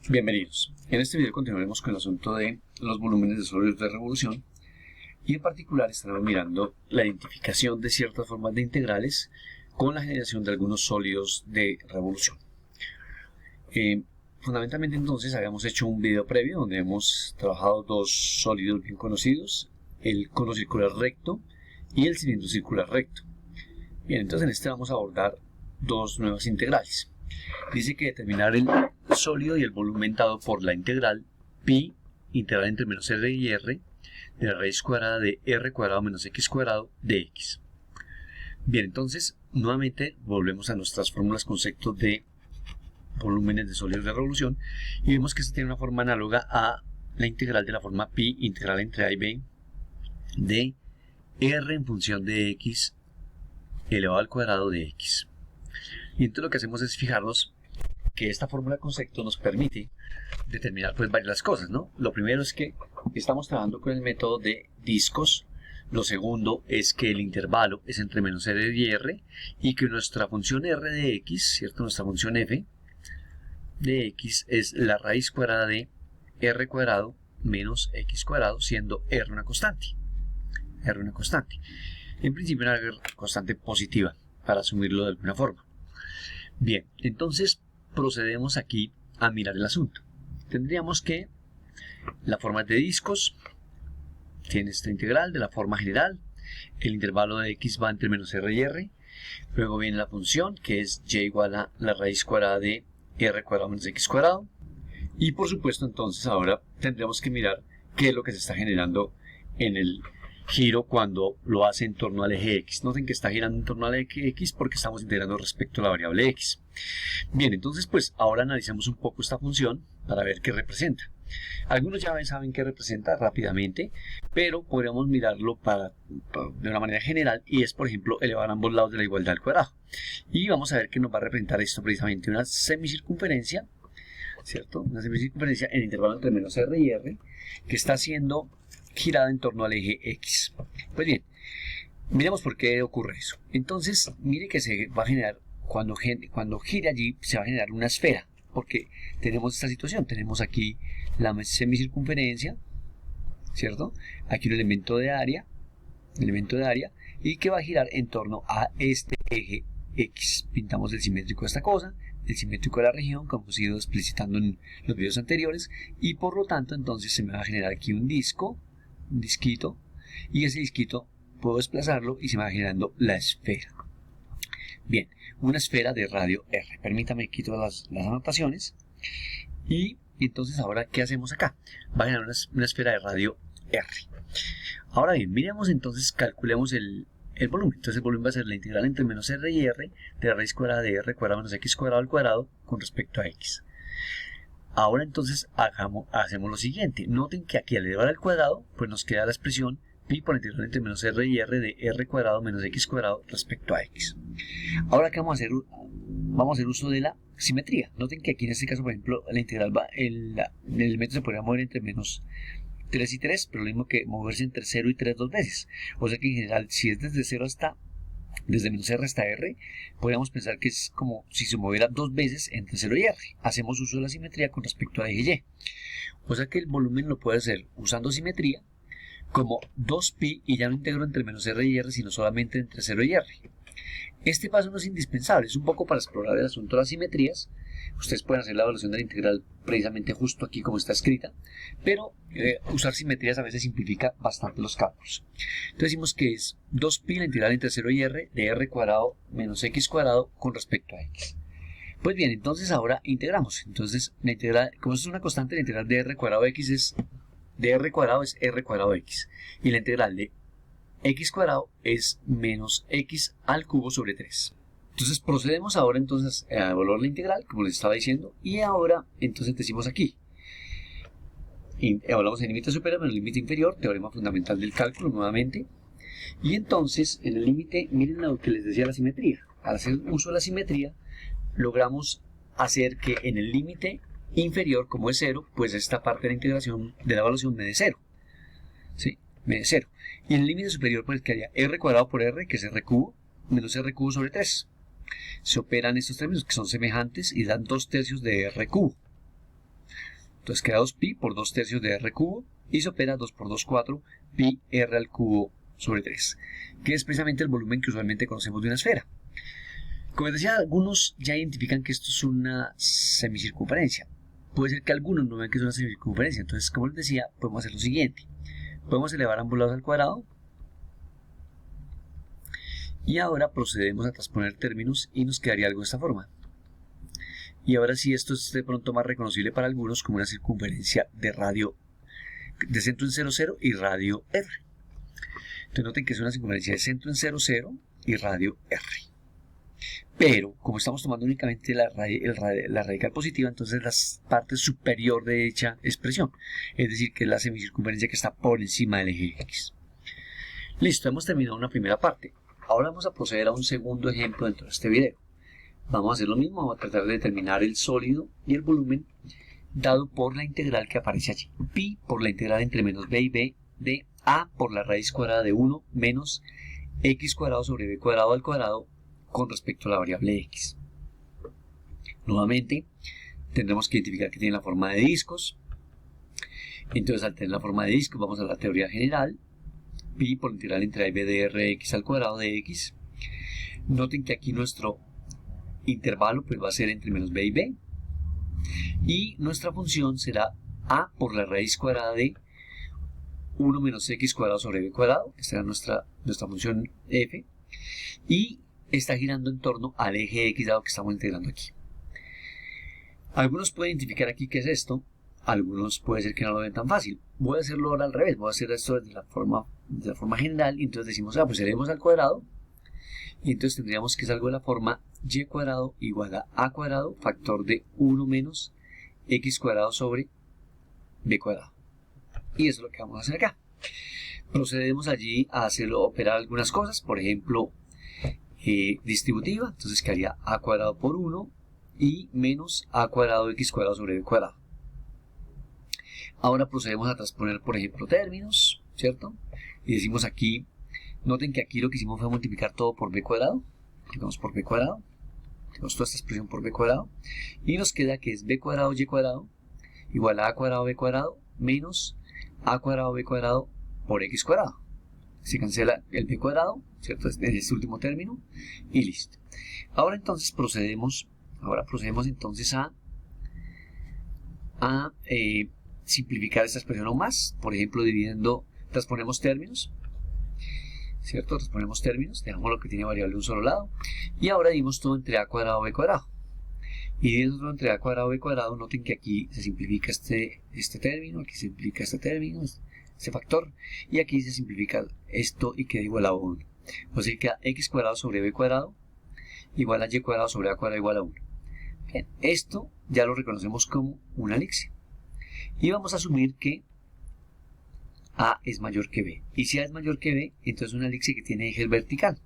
Bienvenidos. En este video continuaremos con el asunto de los volúmenes de sólidos de revolución y en particular estaremos mirando la identificación de ciertas formas de integrales con la generación de algunos sólidos de revolución. Fundamentalmente entonces habíamos hecho un video previo donde hemos trabajado dos sólidos bien conocidos, el cono circular recto y el cilindro circular recto. Bien, entonces en este vamos a abordar dos nuevas integrales. Dice que determinar el sólido y el volumen dado por la integral pi, integral entre menos r y r, de la raíz cuadrada de r cuadrado menos x cuadrado de x. Bien, entonces, nuevamente volvemos a nuestras fórmulas conceptos de volúmenes de sólidos de revolución y vemos que esta tiene una forma análoga a la integral de la forma pi, integral entre a y b, de r en función de x elevado al cuadrado de x. Y entonces lo que hacemos es fijarnos que esta fórmula de concepto nos permite determinar pues varias cosas, ¿no? Lo primero es que estamos trabajando con el método de discos. Lo segundo es que el intervalo es entre menos r y r y que nuestra función r de x, ¿cierto? Nuestra función f de x es la raíz cuadrada de r cuadrado menos x cuadrado, siendo r una constante. R una constante. En principio una constante positiva, para asumirlo de alguna forma. Bien, entonces procedemos aquí a mirar el asunto. Tendríamos que la forma de discos tiene esta integral de la forma general. El intervalo de x va entre menos r y r. Luego viene la función que es y igual a la raíz cuadrada de r cuadrado menos x cuadrado. Y por supuesto entonces ahora tendríamos que mirar qué es lo que se está generando en el giro cuando lo hace en torno al eje x. Noten que está girando en torno al eje x porque estamos integrando respecto a la variable x. Bien, entonces pues ahora analicemos un poco esta función para ver qué representa. Algunos ya saben qué representa rápidamente, pero podríamos mirarlo de una manera general y es, por ejemplo, elevar ambos lados de la igualdad al cuadrado. Y vamos a ver que nos va a representar esto precisamente una semicircunferencia, ¿cierto? Una semicircunferencia en el intervalo entre menos r y r que está siendo girada en torno al eje x. Pues bien, miremos por qué ocurre eso. Entonces, mire que se va a generar, cuando gire allí, se va a generar una esfera, porque tenemos esta situación. Tenemos aquí la semicircunferencia, ¿cierto? Aquí un elemento de área, y que va a girar en torno a este eje x. Pintamos el simétrico de esta cosa, el simétrico de la región, como hemos ido explicitando en los videos anteriores, y por lo tanto, entonces se me va a generar aquí un disquito, y ese disquito puedo desplazarlo y se me va generando la esfera. Bien, una esfera de radio r. Permítame quito las anotaciones. Y entonces ahora, ¿qué hacemos acá? Va a generar una esfera de radio r. Ahora bien, miremos entonces, calculemos el volumen. Entonces el volumen va a ser la integral entre menos r y r de la raíz cuadrada de r cuadrado menos x cuadrado al cuadrado con respecto a x. Ahora entonces hacemos lo siguiente. Noten que aquí al elevar al cuadrado, pues nos queda la expresión pi por la integral entre menos r y r de r cuadrado menos x cuadrado respecto a x. Ahora, ¿qué vamos a hacer? Vamos a hacer uso de la simetría. Noten que aquí en este caso, por ejemplo, la integral el elemento se podría mover entre menos 3 y 3, pero lo mismo que moverse entre 0 y 3 dos veces. O sea que en general, si es desde menos r hasta r, podríamos pensar que es como si se moviera dos veces entre 0 y r. Hacemos uso de la simetría con respecto a eje y. O sea que el volumen lo puede hacer usando simetría como 2pi y ya no integro entre menos r y r, sino solamente entre 0 y r. Este paso no es indispensable, es un poco para explorar el asunto de las simetrías. Ustedes pueden hacer la evaluación de la integral precisamente justo aquí como está escrita, pero usar simetrías a veces simplifica bastante los cálculos. Entonces decimos que es 2pi la integral entre 0 y r de r cuadrado menos x cuadrado con respecto a x. Pues bien, entonces ahora integramos. Entonces la integral, como esto es una constante, la integral de r cuadrado x es r cuadrado x, y la integral de x cuadrado es menos x al cubo sobre 3. Entonces procedemos ahora entonces a evaluar la integral, como les estaba diciendo, y ahora entonces decimos aquí, evaluamos el límite superior menos el límite inferior, teorema fundamental del cálculo nuevamente, y entonces en el límite, miren lo que les decía la simetría. Al hacer uso de la simetría, logramos hacer que en el límite inferior, como es 0, pues esta parte de la integración de la evaluación me dé 0. ¿Sí? Me dé 0. Y en el límite superior, pues quedaría r cuadrado por r, que es r cubo, menos r cubo sobre 3. Se operan estos términos que son semejantes y dan 2 tercios de r cubo. Entonces queda 2pi por 2 tercios de r cubo y se opera 2 por 2, 4, pi r al cubo sobre 3, que es precisamente el volumen que usualmente conocemos de una esfera. Como les decía, algunos ya identifican que esto es una semicircunferencia. Puede ser que algunos no vean que es una semicircunferencia. Entonces, como les decía, podemos hacer lo siguiente. Podemos elevar ambos lados al cuadrado. Y ahora procedemos a transponer términos y nos quedaría algo de esta forma. Y ahora sí, esto es de pronto más reconocible para algunos como una circunferencia de radio, de centro en 0, 0 y radio r. Entonces noten que es una circunferencia de centro en 0, 0 y radio r. Pero, como estamos tomando únicamente la radical positiva, entonces la parte superior de dicha expresión, es decir, que es la semicircunferencia que está por encima del eje X. Listo, hemos terminado una primera parte. Ahora vamos a proceder a un segundo ejemplo dentro de este video. Vamos a hacer lo mismo, vamos a tratar de determinar el sólido y el volumen dado por la integral que aparece allí. Pi por la integral entre menos b y b de a por la raíz cuadrada de 1 menos x cuadrado sobre b cuadrado al cuadrado con respecto a la variable x. Nuevamente, tendremos que identificar que tiene la forma de discos. Entonces, al tener la forma de discos, vamos a la teoría general. Pi por la integral entre a y b de rx al cuadrado de x. Noten que aquí nuestro intervalo pues va a ser entre menos b y b. Y nuestra función será a por la raíz cuadrada de 1 menos x cuadrado sobre b cuadrado. Esta es nuestra función f. Y está girando en torno al eje x dado que estamos integrando aquí. Algunos pueden identificar aquí qué es esto. Algunos puede ser que no lo ven tan fácil. Voy a hacerlo ahora al revés. Voy a hacer esto de la forma general. Y entonces decimos, pues elevemos al cuadrado. Y entonces tendríamos que es algo de la forma y cuadrado igual a cuadrado factor de 1 menos x cuadrado sobre b cuadrado. Y eso es lo que vamos a hacer acá. Procedemos allí a hacerlo operar algunas cosas. Por ejemplo, distributiva. Entonces quedaría a cuadrado por 1 y menos a cuadrado x cuadrado sobre b cuadrado. Ahora procedemos a transponer, por ejemplo, términos, ¿cierto? Y decimos aquí, noten que aquí lo que hicimos fue multiplicar todo por b cuadrado. Tenemos por b cuadrado. Tenemos toda esta expresión por b cuadrado. Y nos queda que es b cuadrado y cuadrado igual a cuadrado b cuadrado menos a cuadrado b cuadrado por x cuadrado. Se cancela el b cuadrado, ¿cierto? Es este último término. Y listo. Ahora entonces procedemos entonces a simplificar esta expresión aún más. Por ejemplo, transponemos términos, ¿cierto? Transponemos términos, dejamos lo que tiene variable de un solo lado. Y ahora dimos todo entre a cuadrado b cuadrado. Y dimos todo entre a cuadrado b cuadrado, noten que aquí se simplifica este término, aquí se simplifica este término, este factor. Y aquí se simplifica esto y queda igual a 1. O sea que queda x cuadrado sobre b cuadrado igual a y cuadrado sobre a cuadrado igual a 1. Bien, esto ya lo reconocemos como una elipse. Y vamos a asumir que A es mayor que B. Y si A es mayor que B, entonces una elipse que tiene eje vertical.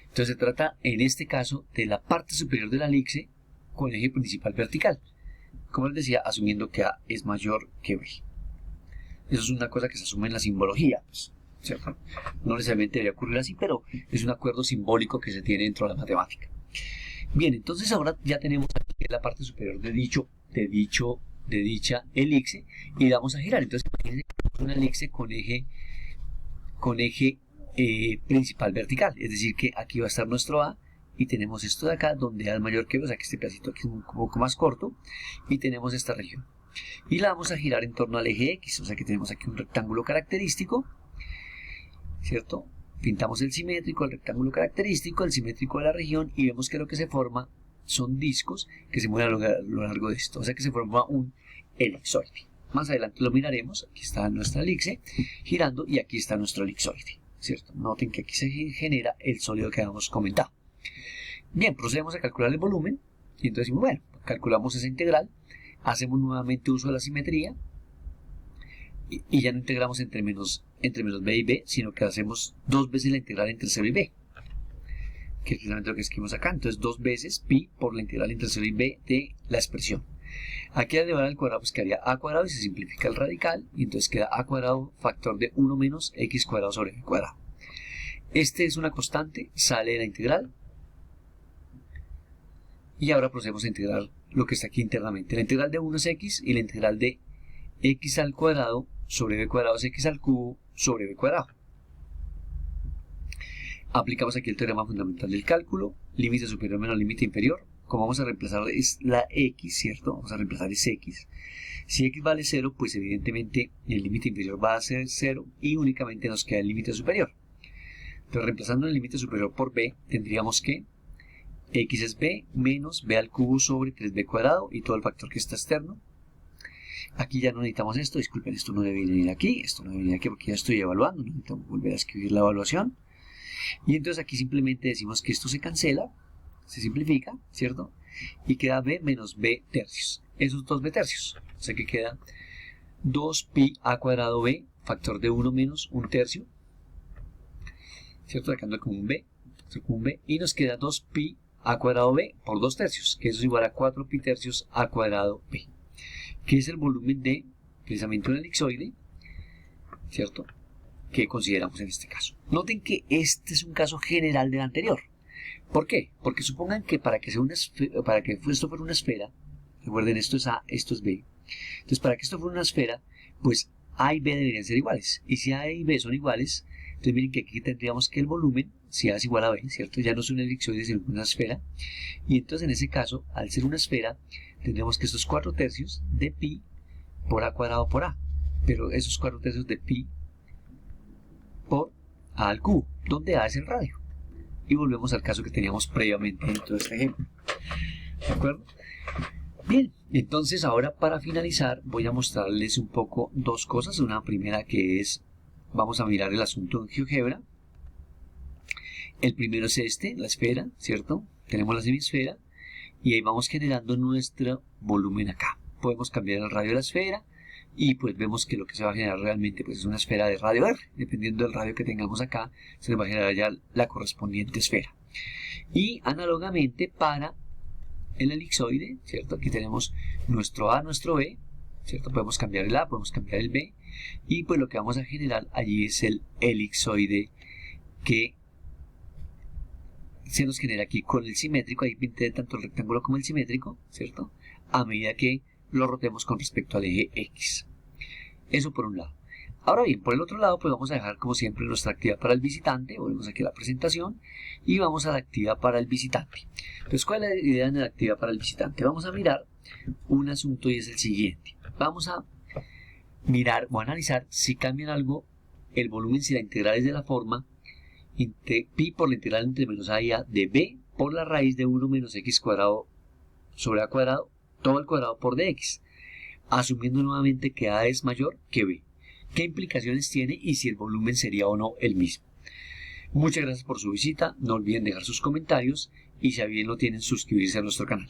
Entonces se trata, en este caso, de la parte superior de la elipse con eje principal vertical. Como les decía, asumiendo que A es mayor que B. Eso es una cosa que se asume en la simbología, pues, ¿cierto? No necesariamente debería ocurrir así, pero es un acuerdo simbólico que se tiene dentro de la matemática. Bien, entonces ahora ya tenemos aquí la parte superior de dicha elipse y la vamos a girar. Entonces imagínense una elipse con eje principal vertical, es decir que aquí va a estar nuestro A y tenemos esto de acá donde A es mayor que B, o sea que este pedacito aquí es un poco más corto y tenemos esta región y la vamos a girar en torno al eje X, o sea que tenemos aquí un rectángulo característico, ¿cierto? Pintamos el simétrico, el rectángulo característico, el simétrico de la región y vemos que lo que se forma son discos que se mueven a lo largo de esto, o sea que se forma un elipsoide. Más adelante lo miraremos, aquí está nuestra elipse girando y aquí está nuestro elipsoide, ¿cierto? Noten que aquí se genera el sólido que habíamos comentado. Bien, procedemos a calcular el volumen y entonces decimos, bueno, calculamos esa integral, hacemos nuevamente uso de la simetría y ya no integramos entre menos b y b, sino que hacemos dos veces la integral entre 0 y b, que es precisamente lo que escribimos acá. Entonces 2 veces pi por la integral entre 0 y b de la expresión. Aquí al elevar al cuadrado pues quedaría a cuadrado y se simplifica el radical y entonces queda a cuadrado factor de 1 menos x cuadrado sobre b cuadrado. Este es una constante, sale de la integral y ahora procedemos a integrar lo que está aquí internamente. La integral de 1 es x y la integral de x al cuadrado sobre b cuadrado es x al cubo sobre b cuadrado. Aplicamos aquí el teorema fundamental del cálculo, límite superior menos límite inferior. Como vamos a reemplazar es la x, ¿cierto? Vamos a reemplazar es x. Si x vale 0, pues evidentemente el límite inferior va a ser 0 y únicamente nos queda el límite superior. Entonces, reemplazando el límite superior por b, tendríamos que x es b menos b al cubo sobre 3b cuadrado y todo el factor que está externo. Aquí ya no necesitamos esto, disculpen, esto no debe venir aquí, esto no debe venir aquí porque ya estoy evaluando, no necesitamos volver a escribir la evaluación. Y entonces aquí simplemente decimos que esto se cancela, se simplifica, ¿cierto? Y queda b menos b tercios. Esos dos b tercios. O sea que queda 2pi a cuadrado b, factor de 1 menos 1 tercio, ¿cierto? Sacando como un b, y nos queda 2pi a cuadrado b por 2 tercios, que eso es igual a 4pi tercios a cuadrado b, que es el volumen de precisamente un elipsoide, ¿cierto?, que consideramos en este caso. Noten que este es un caso general del anterior. ¿Por qué? Porque supongan que para que esto fuera una esfera, recuerden, esto es A, esto es B. Entonces, para que esto fuera una esfera, pues A y B deberían ser iguales. Y si A y B son iguales, entonces miren que aquí tendríamos que el volumen, si A es igual a B, ¿cierto? Ya no es un elipsoide, sino una esfera. Y entonces en ese caso, al ser una esfera, tendríamos que estos 4 tercios de pi por A cuadrado por A. Pero esos 4 tercios de pi por A al cubo, donde A es el radio. Y volvemos al caso que teníamos previamente dentro de este ejemplo. ¿De acuerdo? Bien, entonces ahora para finalizar voy a mostrarles un poco dos cosas. Una primera que es, vamos a mirar el asunto en GeoGebra. El primero es este, la esfera, ¿cierto? Tenemos la semisfera y ahí vamos generando nuestro volumen acá. Podemos cambiar el radio de la esfera y pues vemos que lo que se va a generar realmente pues es una esfera de radio R. Dependiendo del radio que tengamos acá, se nos va a generar ya la correspondiente esfera. Y análogamente para el elipsoide, ¿cierto? Aquí tenemos nuestro A, nuestro B, ¿cierto? Podemos cambiar el A, podemos cambiar el B, y pues lo que vamos a generar allí es el elipsoide que se nos genera aquí con el simétrico. Ahí pinté tanto el rectángulo como el simétrico, ¿cierto? A medida que lo rotemos con respecto al eje X. Eso por un lado. Ahora bien, por el otro lado, pues vamos a dejar como siempre nuestra actividad para el visitante. Volvemos aquí a la presentación y vamos a la actividad para el visitante. Entonces, ¿cuál es la idea de la actividad para el visitante? Vamos a mirar un asunto y es el siguiente. Vamos a mirar o analizar si cambian algo el volumen, si la integral es de la forma pi por la integral entre menos a y a de b por la raíz de 1 menos x cuadrado sobre a cuadrado, todo al cuadrado por dx, asumiendo nuevamente que a es mayor que b. ¿Qué implicaciones tiene y si el volumen sería o no el mismo? Muchas gracias por su visita, no olviden dejar sus comentarios y si bien lo tienen, suscribirse a nuestro canal.